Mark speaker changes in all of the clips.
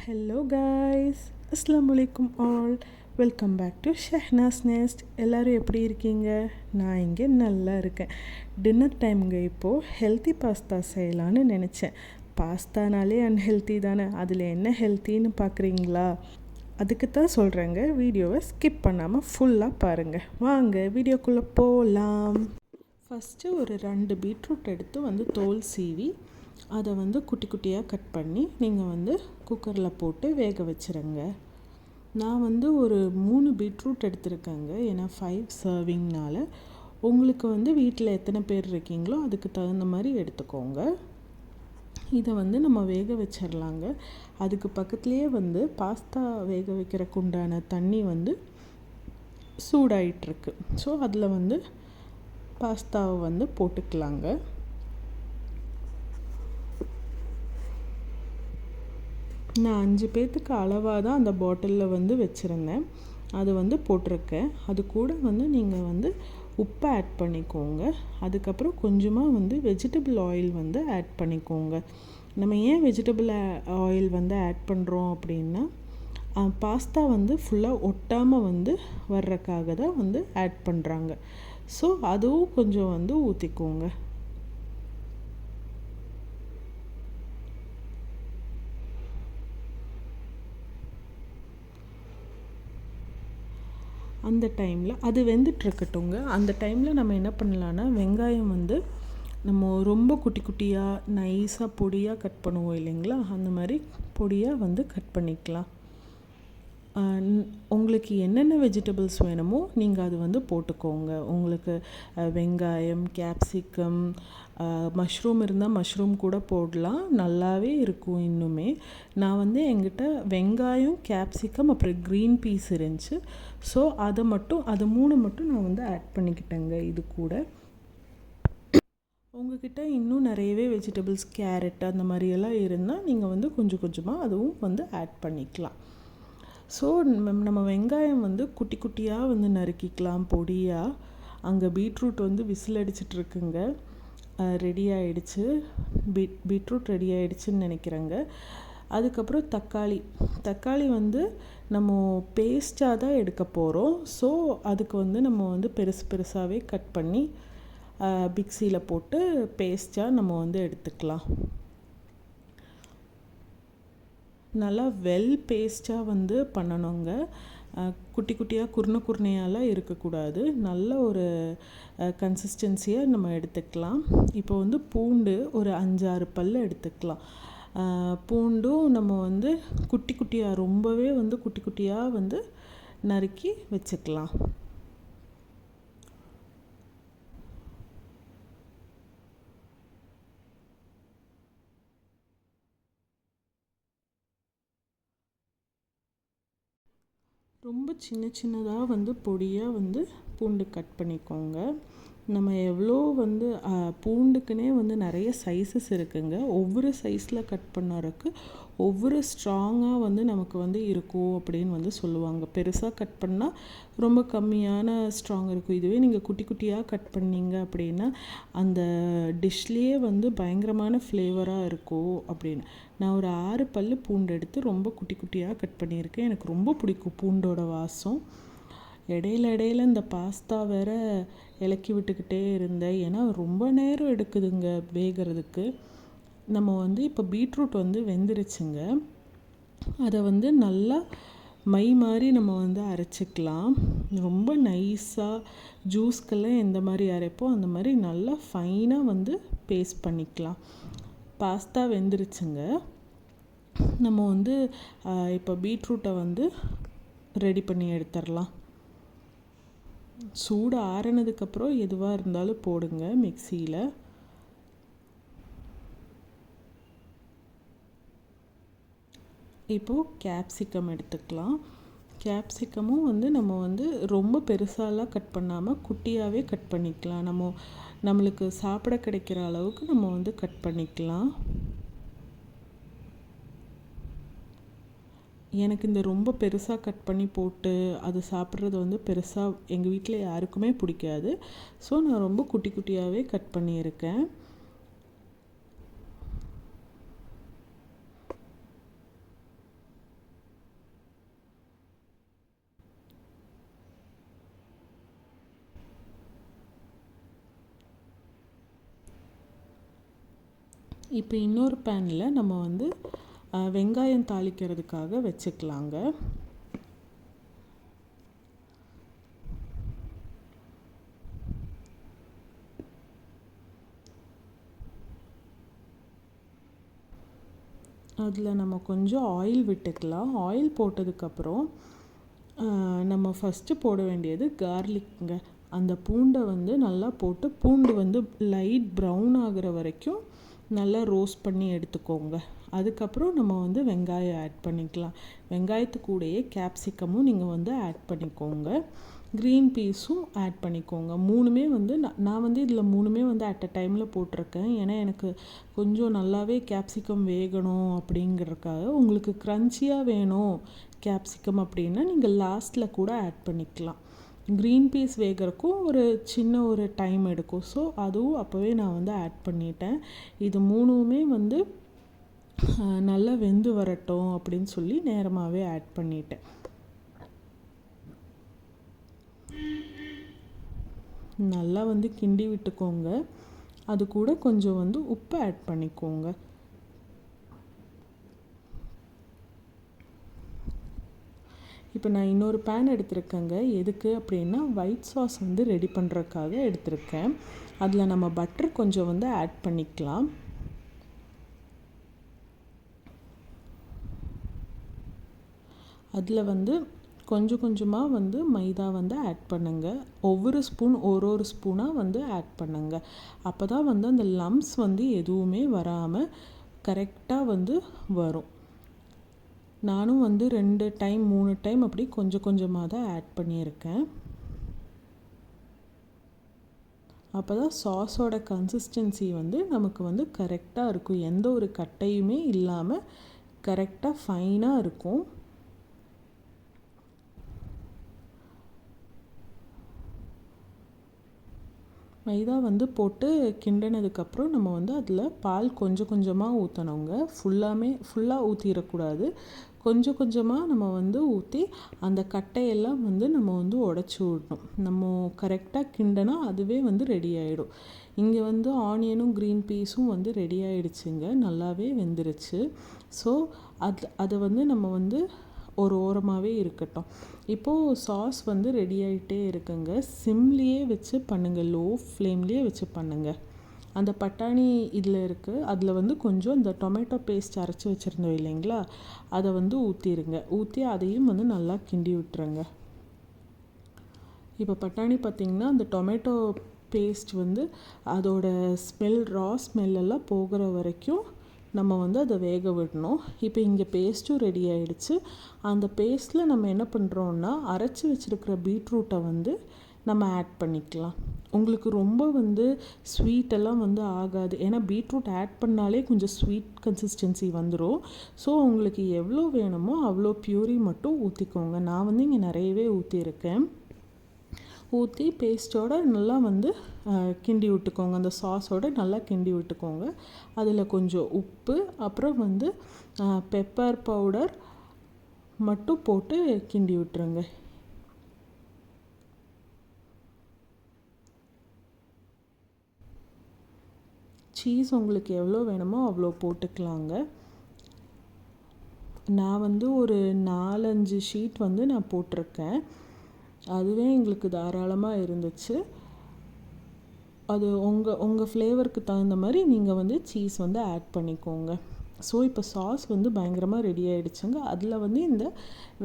Speaker 1: Hello guys, அஸ்ஸலாமு அலைக்கும் all. Welcome back to Shehnaz nest. எல்லோரும் எப்படி இருக்கீங்க? நான் இங்கே நல்லா இருக்கேன். டின்னர் டைமுங்க. இப்போது ஹெல்த்தி பாஸ்தா செய்யலான்னு நினச்சேன். பாஸ்தானாலே அன்ஹெல்த்தி தானே, அதில் என்ன ஹெல்த்தின்னு பார்க்குறீங்களா? அதுக்கு தான் சொல்கிறேங்க, வீடியோவை ஸ்கிப் பண்ணாமல் ஃபுல்லாக பாருங்கள். வாங்க வீடியோக்குள்ளே போகலாம். ஃபஸ்ட்டு ஒரு 2 பீட்ரூட் எடுத்து தோல் சீவி அதை குட்டி குட்டியாக கட் பண்ணி நீங்கள் குக்கரில் போட்டு வேக வச்சுருங்க. நான் ஒரு 3 பீட்ரூட் எடுத்துருக்கேங்க, ஏன்னா 5 சர்விங்னால். உங்களுக்கு வீட்டில் எத்தனை பேர் இருக்கீங்களோ அதுக்கு தகுந்த மாதிரி எடுத்துக்கோங்க. இதை நம்ம வேக வச்சிடலாங்க. அதுக்கு பக்கத்துலேயே பாஸ்தா வேக வைக்கிறக்கு உண்டான தண்ணி சூடாயிட்ருக்கு. ஸோ அதில் பாஸ்தாவை போட்டுக்கலாங்க. நான் 5 பேர்த்துக்கு அளவாக தான் அந்த பாட்டிலில் வச்சுருந்தேன். அது போட்டிருக்கேன். அது கூட நீங்கள் உப்பை ஆட் பண்ணிக்கோங்க. அதுக்கப்புறம் கொஞ்சமாக வெஜிடபிள் ஆயில் ஆட் பண்ணிக்கோங்க. நம்ம ஏன் வெஜிடபிள் ஆயில் ஆட் பண்ணுறோம் அப்படின்னா, பாஸ்தா ஃபுல்லாக ஒட்டாமல் வர்றதுக்காக தான் ஆட் பண்ணுறாங்க. ஸோ அதுவும் கொஞ்சம் ஊற்றிக்கோங்க. அந்த டைமில் அது வெந்துட்டுருக்கட்டுங்க. அந்த டைமில் நம்ம என்ன பண்ணலான்னா, வெங்காயம் நம்ம ரொம்ப குட்டி குட்டியாக நைஸாக பொடியாக கட் பண்ணுவோம் இல்லைங்களா, அந்த மாதிரி பொடியாக கட் பண்ணிக்கலாம். உங்களுக்கு என்னென்ன வெஜிடபிள்ஸ் வேணுமோ நீங்கள் அது போட்டுக்கோங்க. உங்களுக்கு வெங்காயம், கேப்சிகம், மஷ்ரூம் இருந்தால் மஷ்ரூம் கூட போடலாம், நல்லாவே இருக்கும். இன்னுமே நான் என்கிட்ட வெங்காயம், கேப்சிகம், அப்புறம் க்ரீன் பீஸ் இருந்துச்சு. ஸோ அது 3 மட்டும் நான் ஆட் பண்ணிக்கிட்டேங்க. இது கூட உங்கள்கிட்ட இன்னும் நிறையவே வெஜிடபிள்ஸ், கேரட் அந்த மாதிரியெல்லாம் இருந்தால் நீங்கள் கொஞ்சம் கொஞ்சமாக அதுவும் ஆட் பண்ணிக்கலாம். ஸோ நம்ம வெங்காயம் குட்டி குட்டியாக நறுக்கிக்கலாம் பொடியாக. அங்கே பீட்ரூட் விசில் அடிச்சிட்ருக்குங்க. ரெடி ஆகிடுச்சு. பீட்ரூட் ரெடி ஆகிடுச்சின்னு நினைக்கிறேங்க. அதுக்கப்புறம் தக்காளி நம்ம பேஸ்ட்டாக தான் எடுக்க போகிறோம். ஸோ அதுக்கு நம்ம பெருசு பெருசாகவே கட் பண்ணி மிக்ஸியில் போட்டு பேஸ்ட்டாக நம்ம எடுத்துக்கலாம். நல்லா வெல் பேஸ்ட்டாக பண்ணணுங்க. குட்டி குட்டியாக குருணையாலாம் இருக்கக்கூடாது. நல்ல ஒரு கன்சிஸ்டன்சியாக நம்ம எடுத்துக்கலாம். இப்போ பூண்டு ஒரு 5-6 பல் எடுத்துக்கலாம். பூண்டும் நம்ம குட்டி குட்டியாக, ரொம்பவே குட்டி குட்டியாக நறுக்கி வச்சுக்கலாம். ரொம்ப சின்ன சின்னதாக பொடியாக பூண்டு கட் பண்ணிக்கோங்க. நம்ம எவ்வளோ பூண்டுக்குனே நிறைய சைஸஸ் இருக்குங்க. ஒவ்வொரு சைஸில் கட் பண்ணுறதுக்கு ஒவ்வொரு ஸ்ட்ராங்காக நமக்கு இருக்கும் அப்படின்னு சொல்லுவாங்க. பெருசாக கட் பண்ணால் ரொம்ப கம்மியான ஸ்ட்ராங் இருக்கும். இதுவே நீங்கள் குட்டி குட்டியாக கட் பண்ணிங்க அப்படின்னா அந்த டிஷ்லேயே பயங்கரமான ஃப்ளேவராக இருக்கும் அப்படின்னு. நான் ஒரு 6 பல் பூண்டு எடுத்து ரொம்ப குட்டி குட்டியாக கட் பண்ணியிருக்கேன். எனக்கு ரொம்ப பிடிக்கும் பூண்டோட வாசம். இடையில இந்த பாஸ்தா வேறு இலக்கி விட்டுக்கிட்டே இருந்தேன், ஏன்னா ரொம்ப நேரம் எடுக்குதுங்க வேகிறதுக்கு. நம்ம இப்போ பீட்ரூட் வெந்துருச்சுங்க. அதை நல்லா மை மாதிரி நம்ம அரைச்சிக்கலாம். ரொம்ப நைஸாக ஜூஸ்க்கெல்லாம் எந்த மாதிரி அரைப்போம் அந்த மாதிரி நல்லா ஃபைனாக பேஸ்ட் பண்ணிக்கலாம். பாஸ்தா வெந்துருச்சுங்க. நம்ம இப்போ பீட்ரூட்டை ரெடி பண்ணி எடுத்துடலாம். சூடு ஆறினதுக்கப்புறம் எதுவாக இருந்தாலும் போடுங்க மிக்சியில். இப்போது கேப்சிகம் எடுத்துக்கலாம். கேப்சிகமும் நம்ம ரொம்ப பெருசாலாம் கட் பண்ணாமல் குட்டியாகவே கட் பண்ணிக்கலாம். நம்மளுக்கு சாப்பிட கிடைக்கிற அளவுக்கு நம்ம கட் பண்ணிக்கலாம். எனக்கு இந்த ரொம்ப பெருசாக கட் பண்ணி போட்டு அது சாப்பிட்றது பெருசாக எங்கள் வீட்டில் யாருக்குமே பிடிக்காது. ஸோ நான் ரொம்ப குட்டி குட்டியாகவே கட் பண்ணியிருக்கேன். இப்போ இன்னொரு பேனில் நம்ம வந்து வெங்காயம் தாளிக்கிறதுக்காக வச்சுக்கலாங்க. அதில் நம்ம கொஞ்சம் ஆயில் விட்டுக்கலாம். ஆயில் போட்டதுக்கப்புறம் நம்ம ஃபஸ்ட்டு போட வேண்டியது கார்லிக்குங்க. அந்த பூண்டை வந்து நல்லா போட்டு பூண்டு வந்து லைட் ப்ரௌன் ஆகிற வரைக்கும் நல்லா ரோஸ்ட் பண்ணி எடுத்துக்கோங்க. அதுக்கப்புறம் நம்ம வந்து வெங்காயம் ஆட் பண்ணிக்கலாம். வெங்காயத்து கூடயே கேப்சிகமும் நீங்கள் வந்து ஆட் பண்ணிக்கோங்க. க்ரீன் பீஸும் ஆட் பண்ணிக்கோங்க. மூணுமே வந்து நான் வந்து இதில் மூணுமே வந்து அட் அ டைமில் போட்டிருக்கேன். ஏன்னா எனக்கு கொஞ்சம் நல்லாவே கேப்சிகம் வேகணும் அப்படிங்கிறதுக்காக. உங்களுக்கு க்ரன்ச்சியாக வேணும் கேப்சிகம் அப்படின்னா நீங்கள் லாஸ்ட்டில் கூட ஆட் பண்ணிக்கலாம். க்ரீன் பீஸ் வேகிறக்கும் ஒரு டைம் எடுக்கும். ஸோ அதுவும் அப்போவே நான் வந்து ஆட் பண்ணிட்டேன். இது மூணுமே வந்து நல்லா வெந்து வரட்டும் அப்படின்னு சொல்லி நேரமாகவே ஆட் பண்ணிட்டேன். நல்லா வந்து கிண்டி விட்டுக்கோங்க. அது கூட கொஞ்சம் வந்து உப்பு ஆட் பண்ணிக்கோங்க. இப்போ நான் இன்னொரு பேன் எடுத்திருக்கேங்க. எதுக்கு அப்படின்னா ஒயிட் சாஸ் வந்து ரெடி பண்ணுறதுக்காக எடுத்திருக்கேன். அதில் நம்ம பட்டர் கொஞ்சம் வந்து ஆட் பண்ணிக்கலாம். அதில் வந்து கொஞ்சம் கொஞ்சமாக வந்து மைதா வந்து ஆட் பண்ணுங்கள். ஒவ்வொரு ஸ்பூன் ஒரு ஸ்பூனாக வந்து ஆட் பண்ணுங்கள். அப்போ தான் வந்து அந்த லம்ப்ஸ் வந்து எதுவுமே வராமல் கரெக்டாக வந்து வரும். நானும் வந்து 2 டைம் 3 டைம் அப்படி கொஞ்சம் கொஞ்சமாக தான் ஆட் பண்ணியிருக்கேன். அப்போ தான் சாஸோட கன்சிஸ்டன்சி வந்து நமக்கு வந்து கரெக்டாக இருக்கும். எந்த ஒரு கட்டையுமே இல்லாமல் கரெக்டாக ஃபைனாக இருக்கும். மைதா வந்து போட்டு கிண்டினதுக்கப்புறம் நம்ம வந்து அதில் பால் கொஞ்சம் கொஞ்சமாக ஊற்றணுங்க. ஃபுல்லாக ஊற்றிடக்கூடாது. கொஞ்சம் கொஞ்சமாக நம்ம வந்து ஊற்றி அந்த கட்டையெல்லாம் வந்து நம்ம வந்து உடச்சி விடணும். நம்ம கரெக்டாக கிண்டினா அதுவே வந்து ரெடி ஆகிடும். இங்கே வந்து ஆனியனும் க்ரீன் பீஸும் வந்து ரெடி ஆகிடுச்சுங்க. நல்லாவே வெந்துருச்சு. ஸோ அதை வந்து நம்ம வந்து ஒரு ஓரமாகவே இருக்கட்டும். இப்போது சாஸ் வந்து ரெடி ஆகிட்டே இருக்குங்க. சிம்லேயே வச்சு பண்ணுங்கள். லோ ஃப்ளேம்லேயே வச்சு பண்ணுங்கள். அந்த பட்டாணி இதில் இருக்குது. அதில் வந்து கொஞ்சம் இந்த டொமேட்டோ பேஸ்ட் அரைச்சி வச்சுருந்தோம் இல்லைங்களா, அதை வந்து ஊற்றி அதையும் வந்து நல்லா கிண்டி விட்டுருங்க. இப்போ பட்டாணி பார்த்திங்கன்னா அந்த டொமேட்டோ பேஸ்ட் வந்து அதோட ரா ஸ்மெல்லெல்லாம் போகிற வரைக்கும் நம்ம வந்து அதை வேக விடணும். இப்போ இங்கே பேஸ்ட்டும் ரெடி ஆகிடுச்சு. அந்த பேஸ்ட்டில் நம்ம என்ன பண்ணுறோன்னா அரைச்சி வச்சுருக்கிற பீட்ரூட்டை வந்து நம்ம ஆட் பண்ணிக்கலாம். உங்களுக்கு ரொம்ப வந்து ஸ்வீட்டெல்லாம் வந்து ஆகாது. ஏன்னா பீட்ரூட் ஆட் பண்ணாலே கொஞ்சம் ஸ்வீட் கன்சிஸ்டன்சி வந்துடும். ஸோ உங்களுக்கு எவ்வளோ வேணுமோ அவ்வளோ பியூரி மட்டும் ஊற்றிக்கோங்க. நான் வந்து இங்கே நிறையவே ஊற்றியிருக்கேன். ஊற்றி பேஸ்ட்டோடு நல்லா வந்து கிண்டி விட்டுக்கோங்க. அந்த சாஸோடு நல்லா கிண்டி விட்டுக்கோங்க. அதில் கொஞ்சம் உப்பு, அப்புறம் வந்து பெப்பர் பவுடர் மட்டும் போட்டு கிண்டி விட்டுருங்க. சீஸ் உங்களுக்கு எவ்வளோ வேணுமோ அவ்வளோ போட்டுக்கலாங்க. நான் வந்து ஒரு 4-5 ஷீட் வந்து நான் போட்டிருக்கேன். அதுவே எங்களுக்கு தாராளமாக இருந்துச்சு. அது உங்கள் ஃப்ளேவருக்கு தகுந்த மாதிரி நீங்கள் வந்து சீஸ் வந்து ஆட் பண்ணிக்கோங்க. ஸோ இப்போ சாஸ் வந்து பயங்கரமாக ரெடி ஆகிடுச்சுங்க. அதில் வந்து இந்த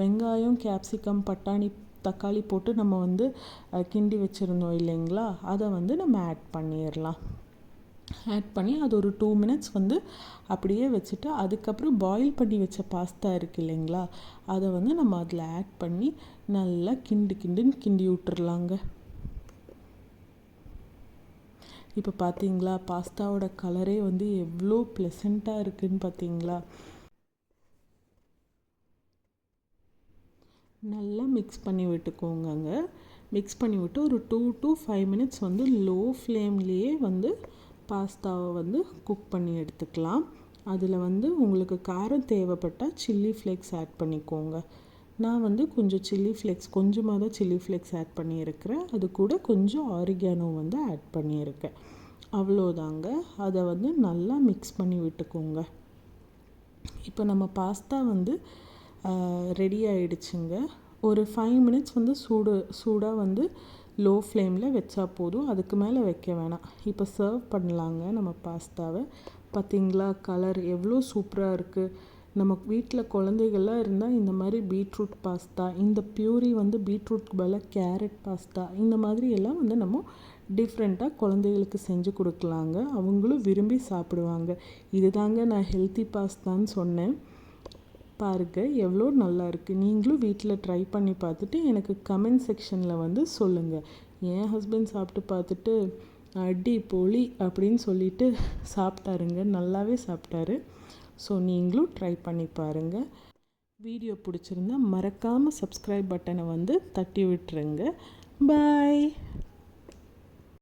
Speaker 1: வெங்காயம், கேப்சிகம், பட்டாணி, தக்காளி போட்டு நம்ம வந்து கிண்டி வச்சுருந்தோம் இல்லைங்களா, அதை வந்து நம்ம ஆட் பண்ணிடலாம். ஆட் பண்ணி அது ஒரு 2 மினிட்ஸ் வந்து அப்படியே வச்சுட்டு அதுக்கப்புறம் பாயில் பண்ணி வச்ச பாஸ்தா இருக்குது இல்லைங்களா, அதை வந்து நம்ம அதில் ஆட் பண்ணி நல்லா கிண்டி விட்டுறலாங்க. இப்போ பார்த்தீங்களா பாஸ்தாவோட கலரே வந்து எவ்வளோ ப்ளசண்ட்டாக இருக்குதுன்னு பார்த்தீங்களா. நல்லா மிக்ஸ் பண்ணி விட்டுக்கோங்க. மிக்ஸ் பண்ணி விட்டு ஒரு 2 to 5 மினிட்ஸ் வந்து லோ ஃப்ளேம்லேயே வந்து பாஸ்தாவை வந்து குக் பண்ணி எடுத்துக்கலாம். அதில் வந்து உங்களுக்கு காரம் தேவைப்பட்டால் சில்லி ஃப்ளேக்ஸ் ஆட் பண்ணிக்கோங்க. நான் வந்து கொஞ்சம் கொஞ்சமாக தான் சில்லி ஃப்ளேக்ஸ் ஆட் பண்ணியிருக்கிறேன். அது கூட கொஞ்சம் ஆரிகானோ வந்து ஆட் பண்ணியிருக்கேன். அவ்வளோதாங்க. அதை வந்து நல்லா மிக்ஸ் பண்ணி விட்டுக்கோங்க. இப்போ நம்ம பாஸ்தா வந்து ரெடி ஆகிடுச்சுங்க. ஒரு 5 மினிட்ஸ் வந்து சூடாக வந்து லோ ஃப்ளேமில் வச்சா போதும், அதுக்கு மேலே வைக்க வேணாம். இப்போ சர்வ் பண்ணலாங்க நம்ம பாஸ்தாவை. பார்த்திங்களா கலர் எவ்வளோ சூப்பராக இருக்குது. நம்ம வீட்டில் குழந்தைகள்லாம் இருந்தால் இந்த மாதிரி பீட்ரூட் பாஸ்தா, இந்த பியூரி வந்து பீட்ரூட்க்கு பதிலாக கேரட் பாஸ்தா, இந்த மாதிரி எல்லாம் வந்து நம்ம டிஃப்ரெண்ட்டாக குழந்தைகளுக்கு செஞ்சு கொடுக்கலாங்க. அவங்களும் விரும்பி சாப்பிடுவாங்க. இதுதாங்க நான் ஹெல்த்தி பாஸ்தான்னு சொன்னேன். பாருங்கள் எவ்வளோ நல்லா இருக்குது. நீங்களும் வீட்டில் ட்ரை பண்ணி பார்த்துட்டு எனக்கு கமெண்ட் செக்ஷனில் வந்து சொல்லுங்கள். என் ஹஸ்பண்ட் சாப்பிட்டு பார்த்துட்டு அடி பொலி அப்படின்னு சொல்லிட்டு சாப்பிட்டாருங்க, நல்லாவே சாப்பிட்டாரு. ஸோ நீங்களும் ட்ரை பண்ணி பாருங்கள். வீடியோ பிடிச்சிருந்தா மறக்காமல் சப்ஸ்கிரைப் பட்டனை வந்து தட்டி விட்டுருங்க. பாய்.